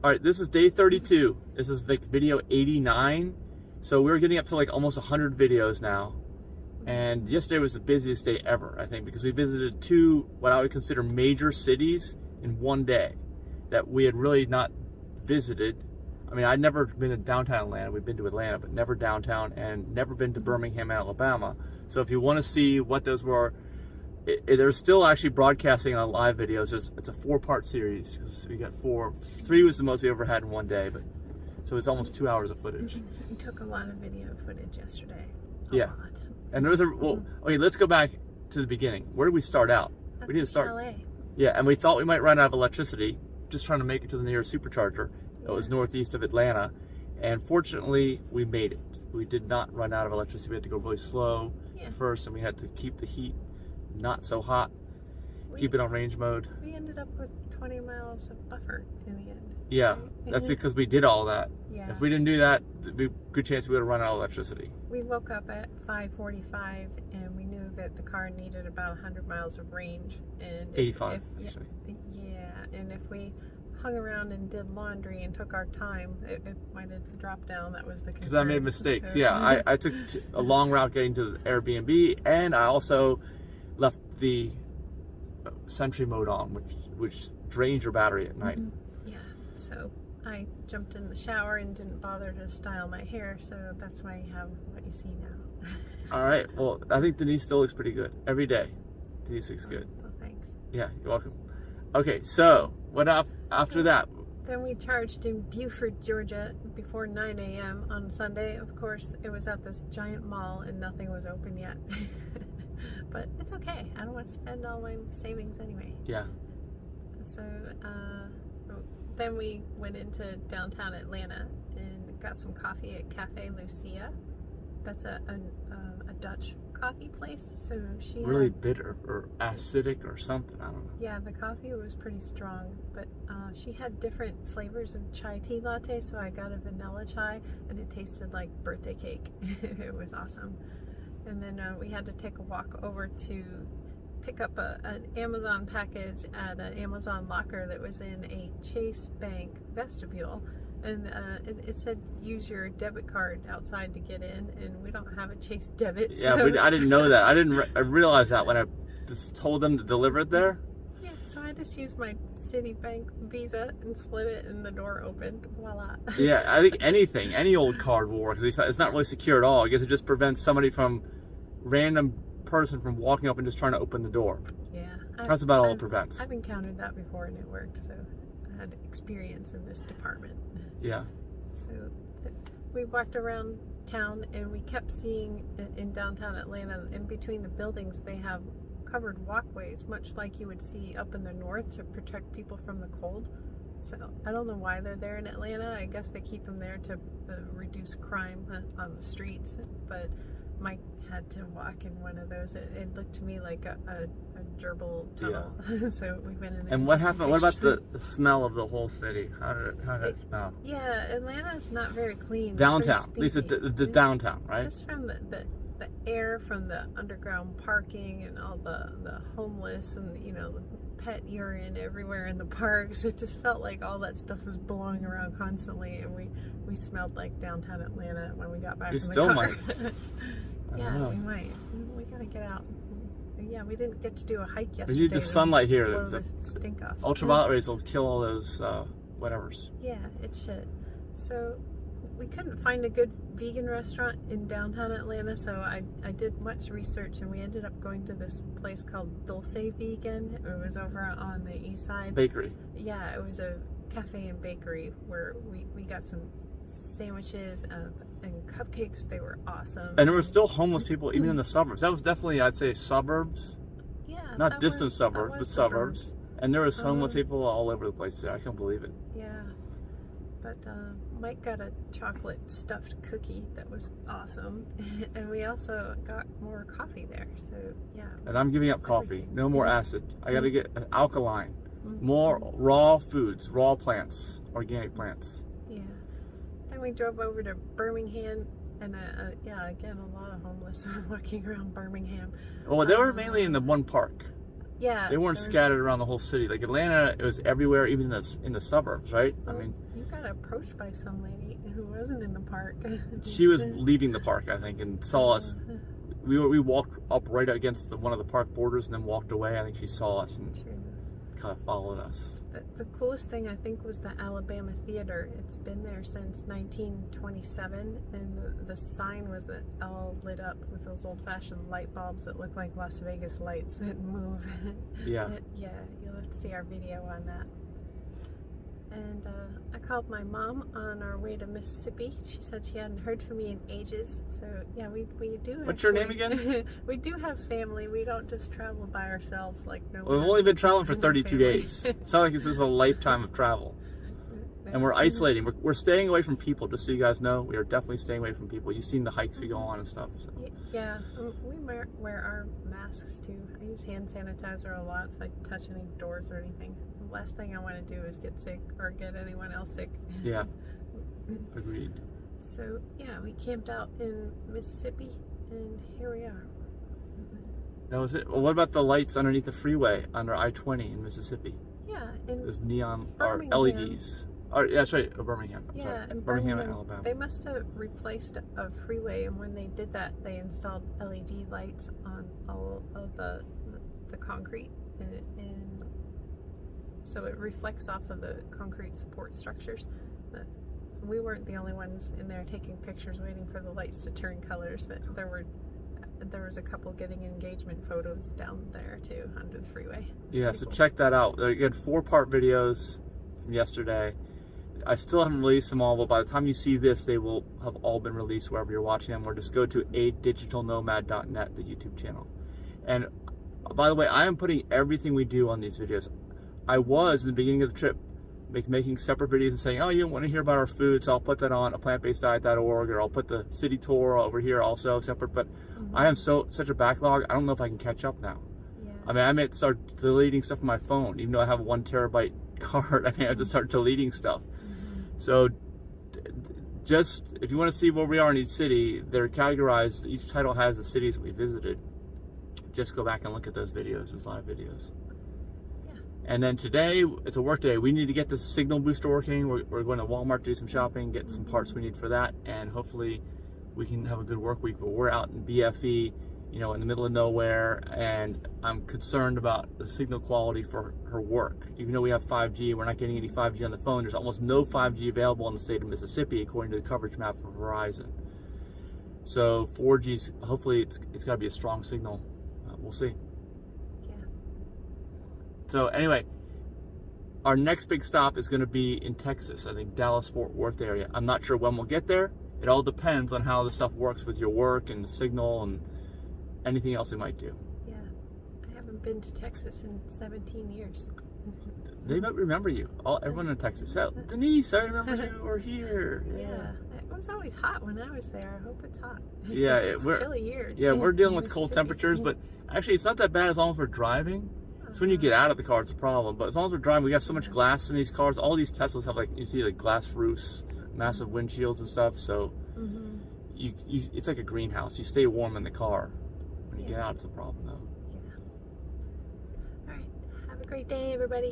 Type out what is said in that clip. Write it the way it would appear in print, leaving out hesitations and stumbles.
All right, this is day 32. This is like video 89. So we're getting up to like almost 100 videos now. And yesterday was the busiest day ever, I think, because we visited two, what I would consider major cities in one day that we had really not visited. I mean, I'd never been to downtown Atlanta. We've been to Atlanta, but never downtown, and never been to Birmingham, Alabama. So if you want to see what those were, they're still actually broadcasting on live videos. It's a 4-part series. So we got 4. 3 was the most we ever had in one day, but so it's almost 2 hours of footage. We took a lot of video footage yesterday. A lot. And there was okay, let's go back to the beginning. Where did we start out? We didn't start. Chalet. Yeah, and we thought we might run out of electricity just trying to make it to the nearest supercharger. It was northeast of Atlanta, and fortunately we made it. We did not run out of electricity. We had to go really slow first, and we had to keep the heat not so hot, keep it on range mode. We ended up with 20 miles of buffer in the end. Yeah, that's because we did all that. Yeah. If we didn't do that, good chance we would have run out of electricity. We woke up at 5:45 and we knew that the car needed about 100 miles of range. And 85, actually. Yeah, and if we hung around and did laundry and took our time, it might have dropped down. That was the concern. Because I made mistakes. Yeah, I took a long route getting to the Airbnb, and I also left the Sentry mode on, which drains your battery at night. Yeah, so I jumped in the shower and didn't bother to style my hair, so that's why you have what you see now. All right, well, I think Denise still looks pretty good every day. Denise looks good. Well, thanks. Yeah, you're welcome. Okay, so what after that? Then we charged in Beaufort, Georgia before 9 a.m. on Sunday. Of course, it was at this giant mall and nothing was open yet. But it's okay. I don't want to spend all my savings anyway. Yeah. So then we went into downtown Atlanta and got some coffee at Cafe Lucia. That's a Dutch coffee place. So she really bitter or acidic or something. I don't know. Yeah, the coffee was pretty strong, but she had different flavors of chai tea latte. So I got a vanilla chai, and it tasted like birthday cake. It was awesome. And then we had to take a walk over to pick up an Amazon package at an Amazon locker that was in a Chase Bank vestibule. And it said use your debit card outside to get in, and we don't have a Chase debit. Yeah, so. I didn't know that. I realized that when I just told them to deliver it there. Yeah, so I just used my Citibank Visa and split it, and the door opened. Voila. Yeah, I think any old card will work. It's not really secure at all. I guess it just prevents random person from walking up and just trying to open the door. Yeah. That's about all it prevents. I've encountered that before, and it worked, so I had experience in this department. Yeah. So we walked around town, and we kept seeing in downtown Atlanta, in between the buildings, they have covered walkways, much like you would see up in the north to protect people from the cold. So I don't know why they're there in Atlanta. I guess they keep them there to reduce crime on the streets. But Mike had to walk in one of those. It looked to me like a gerbil tunnel. Yeah. So we went in there. And what happened? What about the smell of the whole city? How did it smell? Yeah, Atlanta's not very clean. Downtown, at least the downtown, right? Just from the air from the underground parking and all the homeless and the pet urine everywhere in the parks. It just felt like all that stuff was blowing around constantly, and we smelled like downtown Atlanta when we got back in the car. You still might. Yeah, we might. We gotta get out. Yeah, we didn't get to do a hike yesterday. We need the sunlight here. Blow the stink off. Ultraviolet rays will kill all those whatevers. Yeah, it should. So we couldn't find a good vegan restaurant in downtown Atlanta, so I did much research, and we ended up going to this place called Dulce Vegan. It was over on the east side. Bakery. Yeah, it was a cafe and bakery where we got some sandwiches and cupcakes. They were awesome. And there were still homeless people even in the suburbs. That was definitely, I'd say, suburbs. Yeah. Not distant suburbs, but suburbs. And there was homeless people all over the place there. I can't believe it. Yeah. But Mike got a chocolate stuffed cookie that was awesome. And we also got more coffee there. So, yeah. And I'm giving up coffee. No more acid. I got to get alkaline. More raw foods, raw plants, organic plants. Yeah. Then we drove over to Birmingham, and again, a lot of homeless walking around Birmingham. Well, they were mainly in the one park. Yeah. They weren't scattered around the whole city. Like Atlanta, it was everywhere, even in the suburbs, right? Well, I mean, you got approached by some lady who wasn't in the park. she was leaving the park, I think, and saw us. We walked up right against one of the park borders and then walked away. I think she saw us and kind of followed us. The coolest thing, I think, was the Alabama Theater. It's been there since 1927, and the sign was all lit up with those old-fashioned light bulbs that look like Las Vegas lights that move. Yeah. Yeah, you'll have to see our video on that. And I called my mom on our way to Mississippi. She said she hadn't heard from me in ages. So yeah, we do. What's your name again? We do have family. We don't just travel by ourselves like no. Well, we've only been traveling for 32 days. It's not like this is a lifetime of travel. And we're isolating. We're staying away from people, just so you guys know. We are definitely staying away from people. You've seen the hikes we go on and stuff. So. Yeah, we wear our masks too. I use hand sanitizer a lot if I touch any doors or anything. The last thing I want to do is get sick or get anyone else sick. Yeah, agreed. So yeah, we camped out in Mississippi, and here we are. That was it. Well, what about the lights underneath the freeway under I-20 in Mississippi? Yeah, in There's neon or Birmingham. LEDs. Or, yeah, that's right, Birmingham. I'm yeah, sorry. in Birmingham, Alabama. They must have replaced a freeway, and when they did that, they installed LED lights on all of the concrete, and so it reflects off of the concrete support structures. We weren't the only ones in there taking pictures, waiting for the lights to turn colors. That there was a couple getting engagement photos down there too under the freeway. Yeah, so check that out. Again, 4-part videos from yesterday. I still haven't released them all, but by the time you see this, they will have all been released wherever you're watching them, or just go to adigitalnomad.net, the YouTube channel. And by the way, I am putting everything we do on these videos. I was, in the beginning of the trip, making separate videos and saying, oh, you don't want to hear about our food, so I'll put that on aPlantBasedDiet.org, or I'll put the city tour over here also separate, but I have such a backlog, I don't know if I can catch up now. Yeah. I mean, I may start deleting stuff on my phone, even though I have a 1 terabyte card. I may have to start deleting stuff. So just, if you want to see where we are in each city, they're categorized, each title has the cities that we visited. Just go back and look at those videos, those live videos. Yeah. And then today, it's a work day. We need to get the signal booster working. We're going to Walmart to do some shopping, get some parts we need for that, and hopefully we can have a good work week. But we're out in BFE, you know, in the middle of nowhere, and I'm concerned about the signal quality for her work. Even though we have 5G, we're not getting any 5G on the phone. There's almost no 5G available in the state of Mississippi, according to the coverage map for Verizon. So 4G's, hopefully it's got to be a strong signal. We'll see. Yeah. So anyway, our next big stop is going to be in Texas, I think Dallas-Fort Worth area. I'm not sure when we'll get there. It all depends on how the stuff works with your work and signal and anything else we might do. Yeah, I haven't been to Texas in 17 years. They might remember you. Everyone in Texas. Oh, Denise, I remember you were here. Yeah. It was always hot when I was there. I hope it's hot. Yeah, it's a chilly year. Yeah, we're dealing with cold temperatures, but actually it's not that bad as long as we're driving. It's when you get out of the car it's a problem. But as long as we're driving, we have so much glass in these cars. All these Teslas have, like, you see, like glass roofs, massive windshields and stuff. So it's like a greenhouse. You stay warm in the car. When you get out, it's a problem, though. Yeah. All right. Have a great day, everybody.